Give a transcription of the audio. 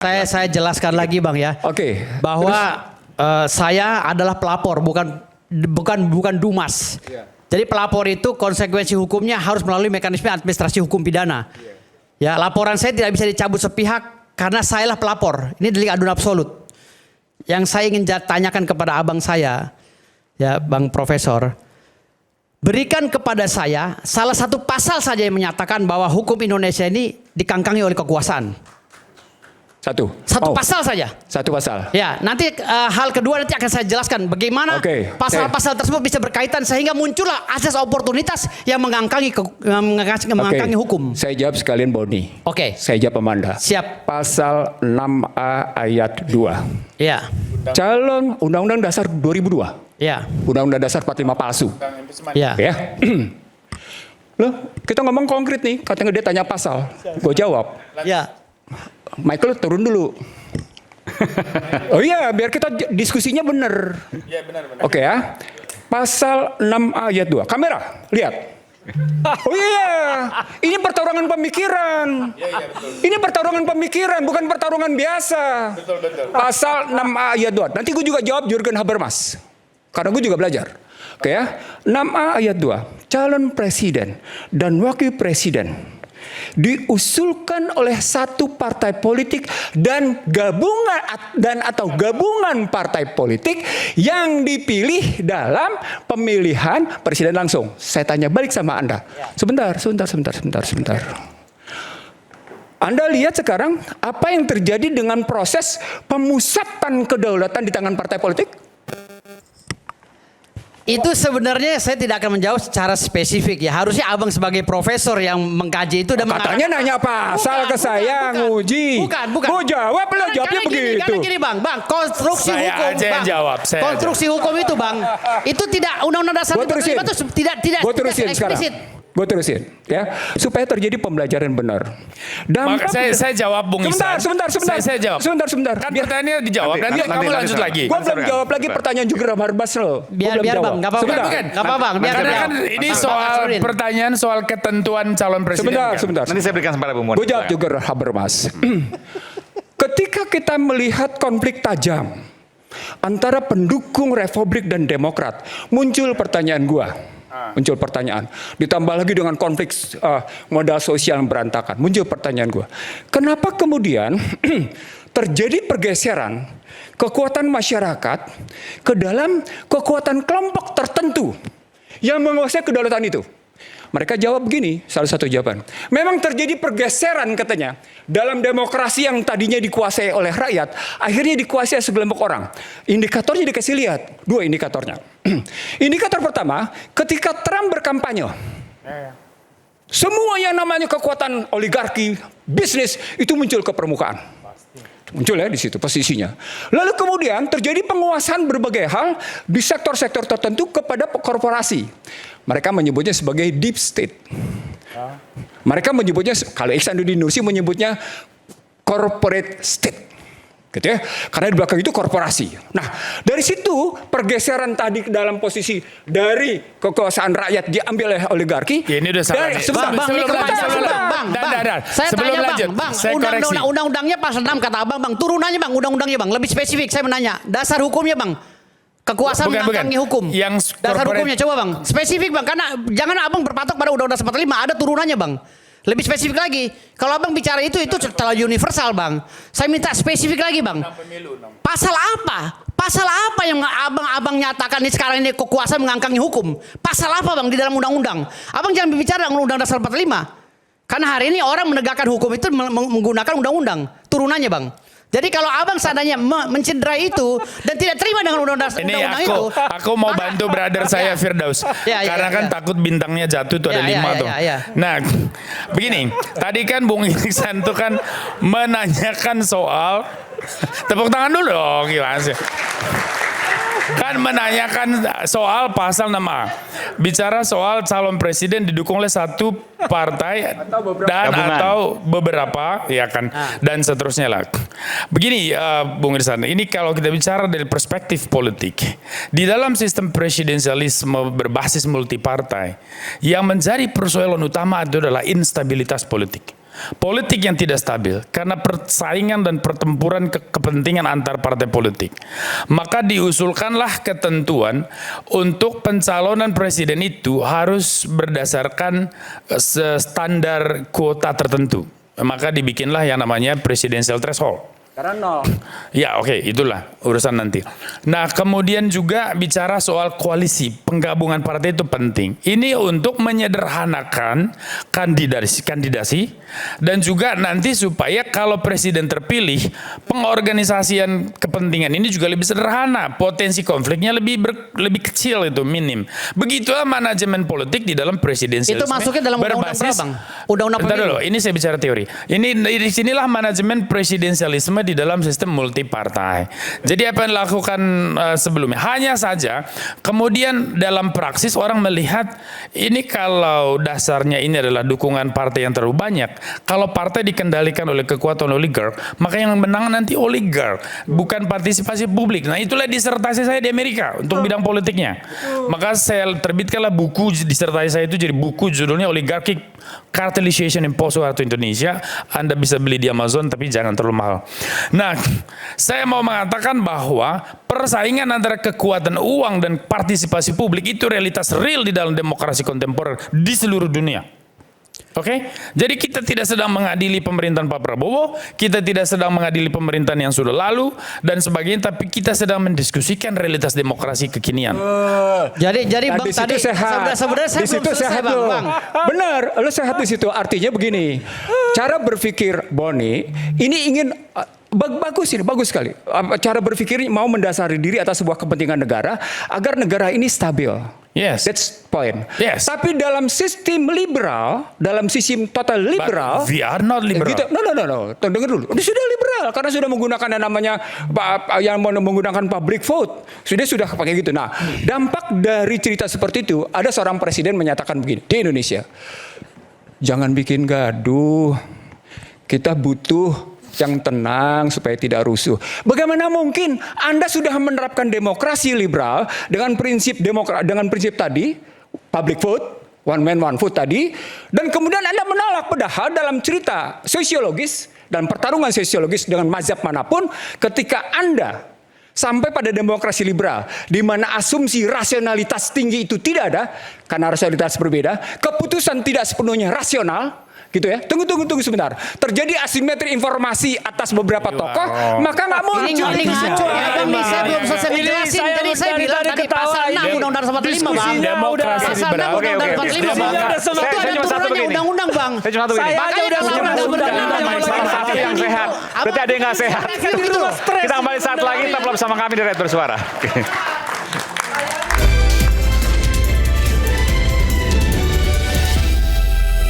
Saya jelaskan lagi Bang ya. Oke. Bahwa saya adalah pelapor, bukan Dumas. Jadi pelapor itu konsekuensi hukumnya harus melalui mekanisme administrasi hukum pidana. Ya, laporan saya tidak bisa dicabut sepihak karena sayalah pelapor. Ini delik aduan absolut. Yang saya ingin tanyakan kepada abang saya, ya Bang Profesor, berikan kepada saya salah satu pasal saja yang menyatakan bahwa hukum Indonesia ini dikangkangi oleh kekuasaan. Satu pasal saja. Satu pasal. Ya, nanti hal kedua nanti akan saya jelaskan bagaimana pasal-pasal tersebut bisa berkaitan sehingga muncullah asas oportunitas yang mengangkangi hukum. Saya jawab sekalian Boni. Oke. Saya jawab Amanda. Siap. Pasal 6A ayat 2. Ya. Calon Undang-Undang Dasar 2002. Ya. Undang-Undang Dasar 45 palsu. Ya. Ya. Loh, kita ngomong konkret nih. Katanya dia tanya pasal. Gue jawab. Ya. Michael turun dulu. Oh iya, biar kita diskusinya benar. Iya, benar. Oke ya. Pasal 6 ayat 2. Kamera, lihat. Oh iya, ini pertarungan pemikiran. Ini pertarungan pemikiran, bukan pertarungan biasa. Betul. Pasal 6 ayat 2. Nanti gue juga jawab Jurgen Habermas. Karena gue juga belajar. Oke ya. 6A ayat 2. Calon presiden dan wakil presiden diusulkan oleh satu partai politik dan gabungan partai politik yang dipilih dalam pemilihan presiden langsung. Saya tanya balik sama Anda. Sebentar. Anda lihat sekarang apa yang terjadi dengan proses pemusatan kedaulatan di tangan partai politik? Itu sebenarnya saya tidak akan menjawab secara spesifik ya. Harusnya abang sebagai profesor yang mengkaji itu dan katanya nanya pasal ke saya nguji. Bukan. Gue jawab lo jawabnya begitu. Karena gini bang, konstruksi Saya hukum aja yang bang. jawab, saya konstruksi hukum itu bang, itu tidak undang-undang dasar Gua terusin. itu tidak eksplisit. Gue terusin ya supaya terjadi pembelajaran benar. Saya jawab Bung Ihsan. Sebentar. Saya jawab. Sebentar. Kan pertanyaannya dijawab. Nanti kamu lanjut lagi. Gue belum jawab lagi pertanyaan juga Harbas lo. Biar bang, nggak apa-apa. Nggak apa-apa bang. Karena kan ini soal pertanyaan soal ketentuan calon presiden. Sebentar. Nanti saya berikan kesempatan Bung Mon. Gue jawab juga Habermas. Ketika kita melihat konflik tajam antara pendukung Republik dan Demokrat, muncul pertanyaan ditambah lagi dengan konflik modal sosial yang berantakan, muncul pertanyaan gue, kenapa kemudian terjadi pergeseran kekuatan masyarakat ke dalam kekuatan kelompok tertentu yang menguasai kedaulatan itu? Mereka jawab begini, salah satu jawaban. Memang terjadi pergeseran katanya. Dalam demokrasi yang tadinya dikuasai oleh rakyat, akhirnya dikuasai segelompok orang. Indikatornya dikasih lihat, 2 indikatornya. Indikator pertama, ketika Trump berkampanye, semua yang namanya kekuatan oligarki, bisnis, itu muncul ke permukaan. Muncul ya di situ posisinya. Lalu kemudian terjadi penguasaan berbagai hal di sektor-sektor tertentu kepada korporasi. Mereka menyebutnya sebagai deep state. Mereka menyebutnya, kalau Ihsanuddin Nursi menyebutnya corporate state. Gitu ya. Karena di belakang itu korporasi. Nah, dari situ pergeseran tadi dalam posisi dari kekuasaan rakyat diambil oleh oligarki. Ya, ini udah salah. Saya tanya bang, undang-undangnya pasal 6 kata abang bang, turunannya bang, undang-undangnya bang, lebih spesifik saya menanya, dasar hukumnya bang. Kekuasaan mengangkangi hukum. Yang dasar hukumnya coba bang, spesifik bang, karena jangan abang berpatok pada undang-undang 45, ada turunannya bang. Lebih spesifik lagi. Kalau abang bicara itu terlalu universal bang. Saya minta spesifik lagi bang. Pasal apa? Pasal apa yang abang nyatakan ini sekarang ini kekuasaan mengangkangi hukum? Pasal apa bang di dalam undang-undang? Abang jangan bicara undang-undang dasar 45. Karena hari ini orang menegakkan hukum itu menggunakan undang-undang. Turunannya bang. Jadi kalau abang seandainya mencederai itu dan tidak terima dengan undang-undang itu, aku mau bantu brother saya Firdaus, karena kan takut bintangnya jatuh tuh ada 5 tuh. Nah, begini, tadi kan Bung Ihsan tuh kan menanyakan soal tepuk tangan dulu dong, gimana sih? Kan menanyakan soal pasal 6A. Bicara soal calon presiden didukung oleh satu partai atau beberapa, ya kan, dan seterusnya lah. Begini, Bung Ihsan, ini kalau kita bicara dari perspektif politik, di dalam sistem presidensialisme berbasis multipartai, yang menjadi persoalan utama itu adalah instabilitas politik. Politik yang tidak stabil karena persaingan dan pertempuran kepentingan antar partai politik. Maka diusulkanlah ketentuan untuk pencalonan presiden itu harus berdasarkan standar kuota tertentu. Maka dibikinlah yang namanya presidential threshold. Karena 0. Ya oke, itulah urusan nanti. Nah kemudian juga bicara soal koalisi, penggabungan partai itu penting. Ini untuk menyederhanakan kandidasi dan juga nanti supaya kalau presiden terpilih, pengorganisasian kepentingan ini juga lebih sederhana, potensi konfliknya lebih kecil, itu minim. Begitulah manajemen politik di dalam presidensialisme. Itu masuknya dalam undang-undang berapa, Bang? Undang-undang Bentar pemilu. dulu, ini saya bicara teori. Ini di sinilah manajemen presidensialisme di dalam sistem multipartai. Jadi apa yang dilakukan sebelumnya? Hanya saja kemudian dalam praksis orang melihat ini kalau dasarnya ini adalah dukungan partai yang terlalu banyak. Kalau partai dikendalikan oleh kekuatan oligark, maka yang menang nanti oligark, bukan partisipasi publik. Nah itulah disertasi saya di Amerika untuk bidang politiknya. Maka saya terbitkanlah buku disertasi saya itu jadi buku judulnya Oligarchic Cartelization in Post-War Indonesia. Anda bisa beli di Amazon tapi jangan terlalu mahal. Nah, saya mau mengatakan bahwa persaingan antara kekuatan uang dan partisipasi publik itu realitas real di dalam demokrasi kontemporer di seluruh dunia. Oke, jadi kita tidak sedang mengadili pemerintahan Pak Prabowo, kita tidak sedang mengadili pemerintahan yang sudah lalu dan sebagainya, tapi kita sedang mendiskusikan realitas demokrasi kekinian. Jadi Bang tadi sebenarnya saya belum selesai Bang. Benar, lo sehat di situ. Artinya begini, cara berpikir Boni ini ingin bagus sekali. Cara berpikir mau mendasari diri atas sebuah kepentingan negara agar negara ini stabil. Yes. That's point. Yes. Tapi dalam sistem liberal, dalam sistem total liberal, but we are not liberal. Gitu, no. Dengar dulu. Ini sudah liberal karena sudah menggunakan yang namanya yang menggunakan public vote. Sudah pakai gitu. Nah, dampak dari cerita seperti itu, ada seorang presiden menyatakan begini di Indonesia. Jangan bikin gaduh. Kita butuh yang tenang supaya tidak rusuh. Bagaimana mungkin Anda sudah menerapkan demokrasi liberal dengan prinsip tadi public vote, one man one vote tadi, dan kemudian Anda menolak, padahal dalam cerita sosiologis dan pertarungan sosiologis dengan mazhab manapun, ketika Anda sampai pada demokrasi liberal di mana asumsi rasionalitas tinggi itu tidak ada karena rasionalitas berbeda, keputusan tidak sepenuhnya rasional. Gitu ya, tunggu sebentar. Terjadi asimetri informasi atas beberapa tokoh, maka nggak muncul. Ini ngaco ya, saya belum selesai menjelasin. Jadi saya bilang tadi pasal 6 Undang-Undang 45 Bang. Demokrasi Pasal 6 liberal. Undang-Undang 45 Bang. Itu ada turunannya undang-undang Bang. Saya cuma satu begini. Makanya kalau Salah satu yang sehat. Berarti ada yang nggak sehat. Kita kembali saat lagi, tetaplah bersama kami di Red Bersuara.